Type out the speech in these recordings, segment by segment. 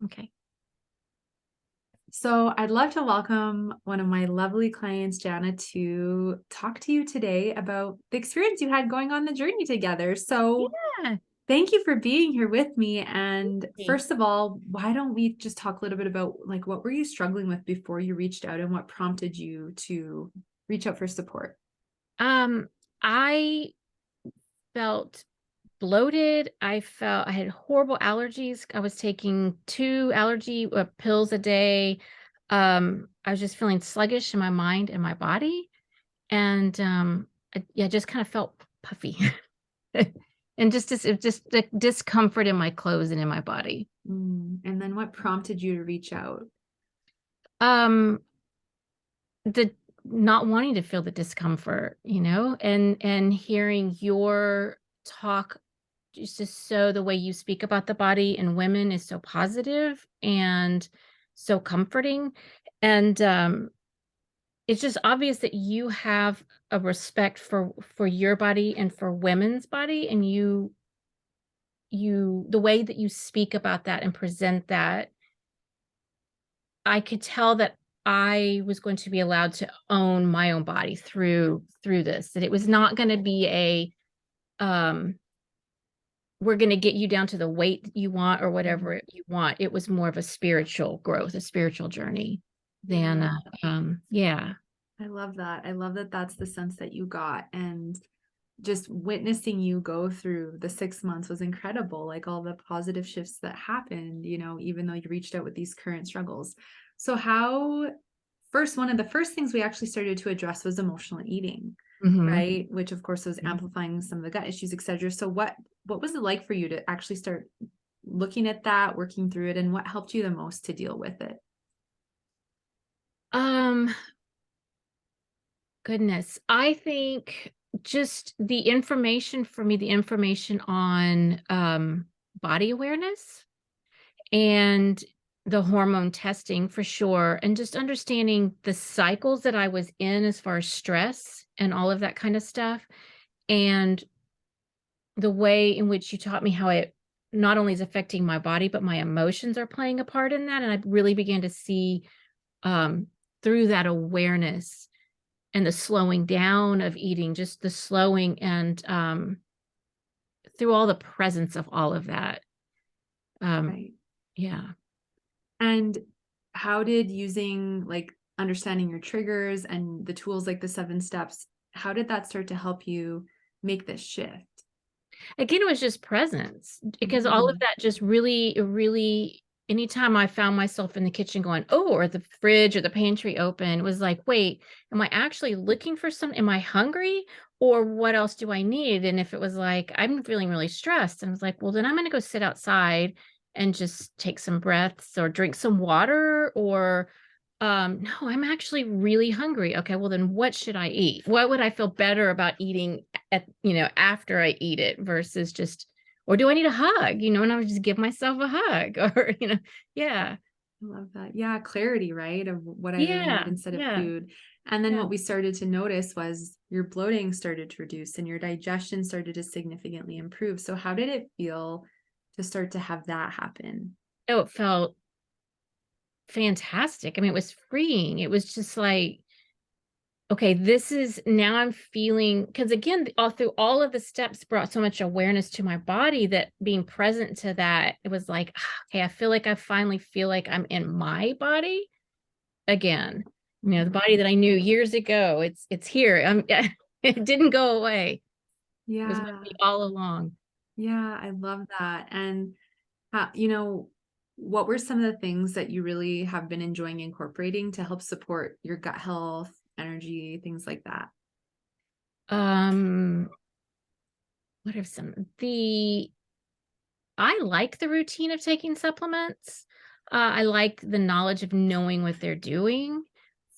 Okay. So I'd love to welcome one of my lovely clients, Janna, to talk to you today about the experience you had going on the journey together. So Yeah. thank you for being here with me. And Okay. first of all, why don't we just talk a little bit about like what were you struggling with before you reached out and what prompted you to reach out for support? I felt bloated. I had horrible allergies. I was taking 2 allergy pills a day. I was just feeling sluggish in my mind and my body. And I just kind of felt puffy and just the discomfort in my clothes and in my body. And then what prompted you to reach out? Um, the not wanting to feel the discomfort, and hearing your talk just so the way you speak about the body and women is so positive and so comforting. And it's just obvious that you have a respect for your body and for women's body, and you the way that you speak about that and present that, I could tell that I was going to be allowed to own my own body through this, that it was not going to be a um we're going to get you down to the weight that you want or Mm. whatever you want. It was more of a spiritual growth, a spiritual journey than Yeah, yeah. I love that. I love that that's the sense that you got. And just witnessing you go through the 6 months was incredible. Like all the positive shifts that happened, even though you reached out with these current struggles. So, how first, one of the first things we actually started to address was emotional eating, Mhm. right? Which, of course, was amplifying some of the gut issues, et cetera. So, what was it like for you to actually start looking at that, working through it, and what helped you the most to deal with it? Um Goodness. I think just the information for me, the information on body awareness and the hormone testing for sure, and just understanding the cycles that I was in as far as stress and all of that kind of stuff, and the way in which you taught me how it not only is affecting my body, but my emotions are playing a part in that. And I really began to see um, through that awareness and the slowing down of eating, just the slowing and through all the presence of all of that. Um, Right. yeah. And how did using like understanding your triggers and the tools like the 7 steps, how did that start to help you make this shift? Again, it was just presence because all of Mm. that just really, anytime I found myself in the kitchen going, oh, or the fridge or the pantry open, it was like, wait, am I actually looking for something? Am I hungry? Or what else do I need? And if it was like, I'm feeling really stressed, I was like, well, then I'm going to go sit outside and just take some breaths or drink some water or no, I'm actually really hungry. Okay, well then what should I eat? What would I feel better about eating after I eat it versus just, or do I need a hug? And I would just give myself a hug or, yeah. I love that. Yeah, clarity, right? Of what I really need Yeah. instead of Yeah. food. And then Yeah. what we started to notice was your bloating started to reduce and your digestion started to significantly improve. So how did it feel to start to have that happen? Oh, it felt fantastic. I mean, it was freeing. It was just like, okay, this is now I'm feeling, because again, all through all of the steps brought so much awareness to my body that being present to that, it was like, okay, I feel like I finally feel like I'm in my body again. The body that I knew years ago, it's here. It didn't go away. It was with Yeah. me all along. Yeah, I love that. And what were some of the things that you really have been enjoying incorporating to help support your gut health, energy, things like that? Um, what are some the I like the routine of taking supplements. I like the knowledge of knowing what they're doing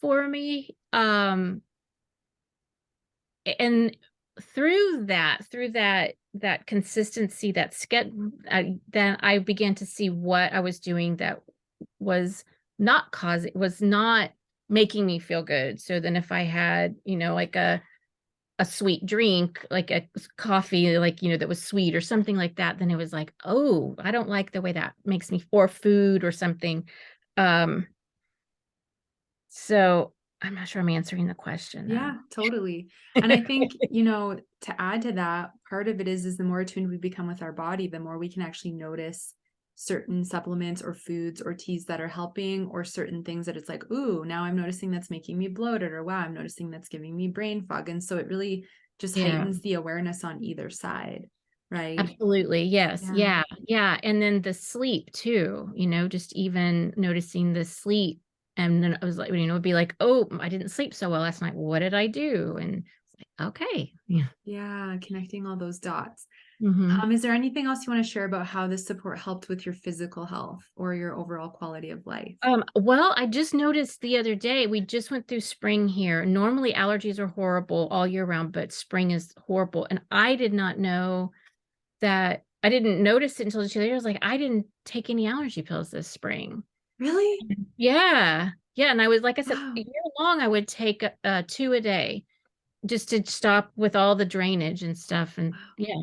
for me. And through that consistency, then I began to see what I was doing that was not making me feel good. So then if I had, like a sweet drink, like a coffee, like, that was sweet or something like that, then it was like, oh, I don't like the way that makes me, or food or something. Um, so I'm not sure I'm answering the question Yeah, totally. And then. I think, to add to that, part of it is the more attuned we become with our body, the more we can actually notice certain supplements or foods or teas that are helping, or certain things that it's like, ooh, now I'm noticing that's making me bloated, or wow, I'm noticing that's giving me brain fog. And so it really just Yeah. heightens the awareness on either side, right? Absolutely. Yes. Yeah. Yeah. Yeah. And then the sleep too, just even noticing the sleep. And then I was like, it'd be like, oh, I didn't sleep so well last night. What did I do? And it's like, okay. Yeah. Yeah, connecting all those dots. Hmm. Is there anything else you want to share about how this support helped with your physical health or your overall quality of life? Well, I just noticed the other day, we just went through spring here. Normally allergies are horrible all year round, but spring is horrible. And I did not know that. I didn't notice it until the other day. I was like, I didn't take any allergy pills this spring. Really? Yeah. Yeah, and I was like I said, a Wow. year long, I would take, 2 a day just to stop with all the drainage and stuff, and Wow. yeah.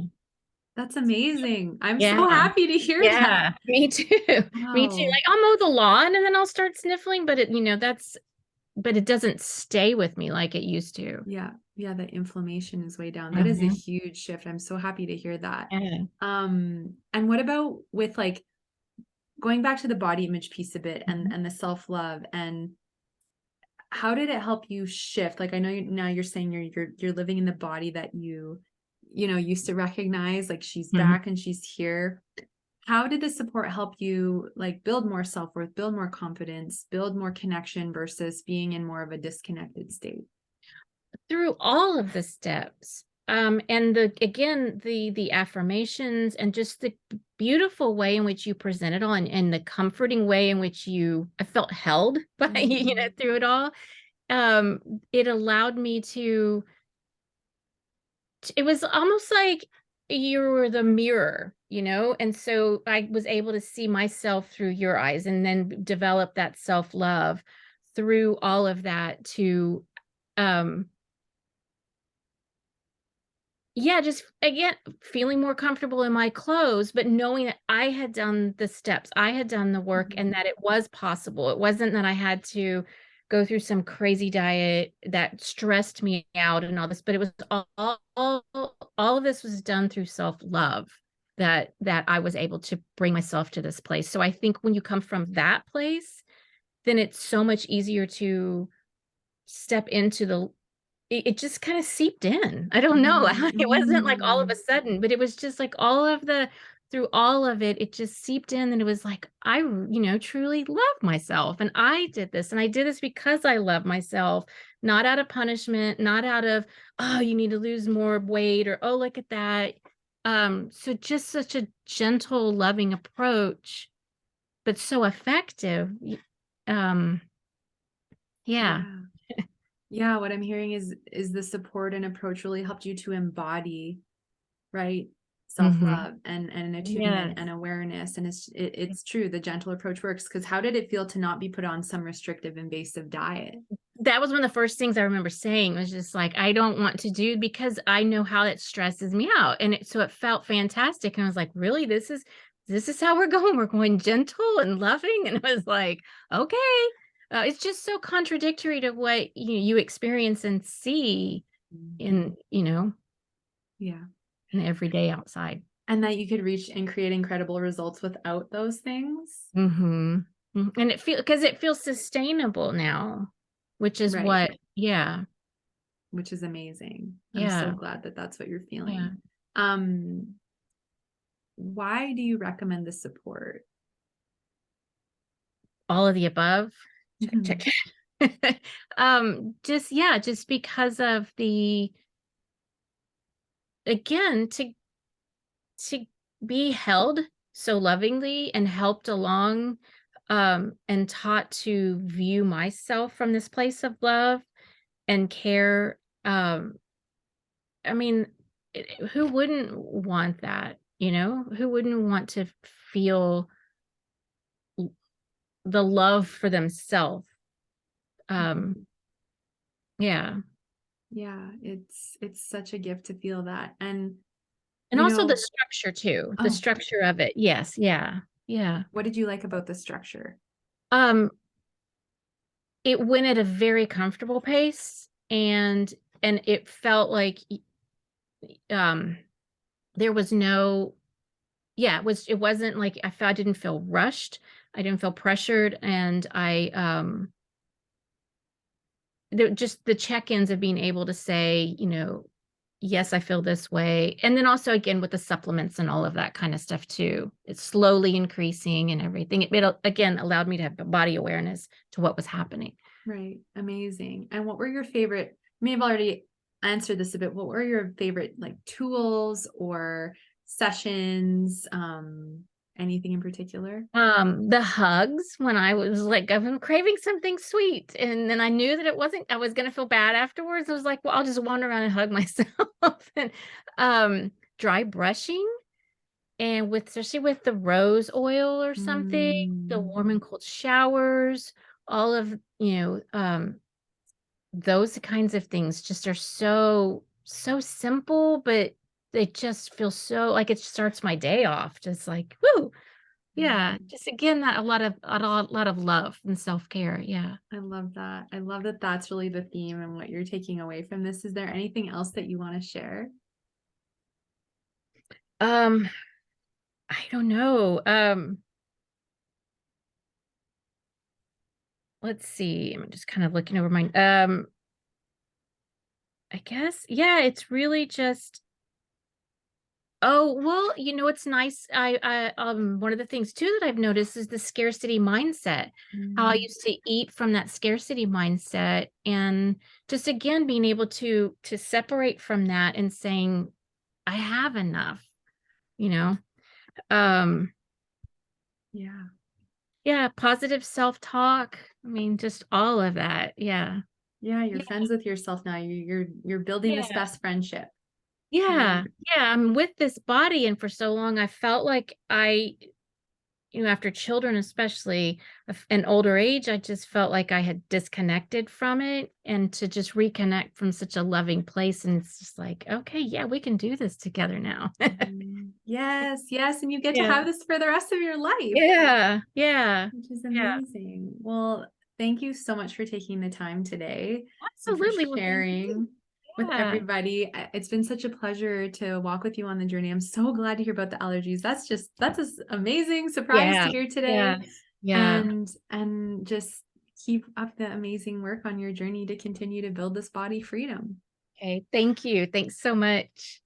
That's amazing. I'm Yeah. so happy to hear that. Yeah. Me too. Me too. Wow. Like, I'll mow the lawn, and then I'll start sniffling, but it doesn't stay with me like it used to. Yeah. Yeah, the inflammation is way down. That is a Mhm. huge shift. I'm so happy to hear that. Yeah. And what about with like going back to the body image piece a bit, and Mhm. the self-love, and how did it help you shift? Like I know now you're saying you're living in the body that you used to recognize, like she's Mhm. back and she's here. How did the support help you like build more self-worth, build more confidence, build more connection versus being in more of a disconnected state? Through all of the steps, and the affirmations, and just the beautiful way in which you present it all, and the comforting way in which I felt held by Mhm. through it all. It allowed me to it was almost like you were the mirror, and so I was able to see myself through your eyes, and then develop that self-love through all of that, to um yeah, just again, feeling more comfortable in my clothes, but knowing that I had done the steps, I had done the work, Mhm. and that it was possible. It wasn't that I had to go through some crazy diet that stressed me out and all this, but it was all of this was done through self-love, that I was able to bring myself to this place. So I think when you come from that place, then it's so much easier to step into it just kinda seeped in. I don't know. Mhm. It wasn't like all of a Mhm. sudden, but it was just like through all of it, it just seeped in, and it was like, truly love myself, and I did this, and I did this because I love myself, not out of punishment, not out of, "Oh, you need to lose more weight," or, "Oh, look at that." So just such a gentle, loving approach, but so effective. Um, yeah. Yeah. Yeah, what I'm hearing is the support and approach really helped you to embody, right? Mhm. Self-love and attunement Yes. and awareness. And it's true, the gentle approach works. Because how did it feel to not be put on some restrictive, invasive diet? That was one of the first things I remember saying, was just like, I don't want to do, because I know how it stresses me out. And so it felt fantastic. And I was like, really, this is how we're going. We're going gentle and loving. And it was like, okay. It's just so contradictory to what you experience and see Mhm. in, Yeah. in the everyday outside. And that you could reach and create incredible results without those things. Hmm. And because it feels sustainable now, which is Right. yeah, Which is amazing. I'm so yeah, glad that that's what you're yeah. feeling. Um, why do you recommend the support? All of the above. Check, check, Mhm. check. Just because of again, to be held so lovingly and helped along, and taught to view myself from this place of love and care. I mean, who wouldn't want that? Who wouldn't want to feel the love for themselves? Um, Mhm. yeah. Yeah, it's such a gift to feel that. And And you also the know, structure too, the oh, structure of it. Yes, yeah, yeah. what did you like about the structure? Um, it went at a very comfortable pace, and it felt like um there was no, yeah, it wasn't like I didn't feel rushed. I didn't feel pressured, and just the check-ins of being able to say, yes, I feel this way. And then also again with the supplements and all of that kind of stuff too. It's slowly increasing and everything. It again allowed me to have body awareness to what was happening. Right. Amazing. And what were your favorite, you may have already answered this a bit. What were your favorite like tools or sessions? Anything in particular? The hugs when I was like, I'm craving something sweet. And then I knew that I was gonna feel bad afterwards. I was like, well, I'll just wander around and hug myself. And dry brushing, and especially with the rose oil or something, the Mm, warm and cold showers, all of, those kinds of things just are so simple, but they just feel so like it starts my day off. Just like, woo. Yeah, mm. just again, that a lot of love and self-care, yeah. I love that. I love that that's really the theme and what you're taking away from this. Is there anything else that you want to share? Um, I don't know, let's see, I'm just kind of looking over my I guess, yeah, it's really just, oh, well, it's nice. One of the things too that I've noticed is the scarcity mindset. How I Mm, used to eat from that scarcity mindset, and just again being able to separate from that and saying, I have enough, you know. Um, yeah. yeah, positive self-talk. I mean, just all of that. Yeah. Yeah, you're Yeah. friends with yourself now. You're building this Yeah. best friendship. Yeah. Right. Yeah. I'm with this body, and for so long I felt like after children, especially an older age, I just felt like I had disconnected from it, and to just reconnect from such a loving place. And it's just like, okay, yeah, we can do this together now. Mhm. Yes, yes, and you get to Yeah. have this for the rest of your life, Yeah. Yeah. which is Yeah. amazing. Well, thank you so much for taking the time today and for Absolutely. Well, thank you. sharing with Yeah. everybody. It's been such a pleasure to walk with you on the journey. I'm so glad to hear about the allergies. That's an amazing surprise to Yeah. hear today. Yes. Yeah. And just keep up the amazing work on your journey to continue to build this body freedom. Okay. Thank you. Thanks so much.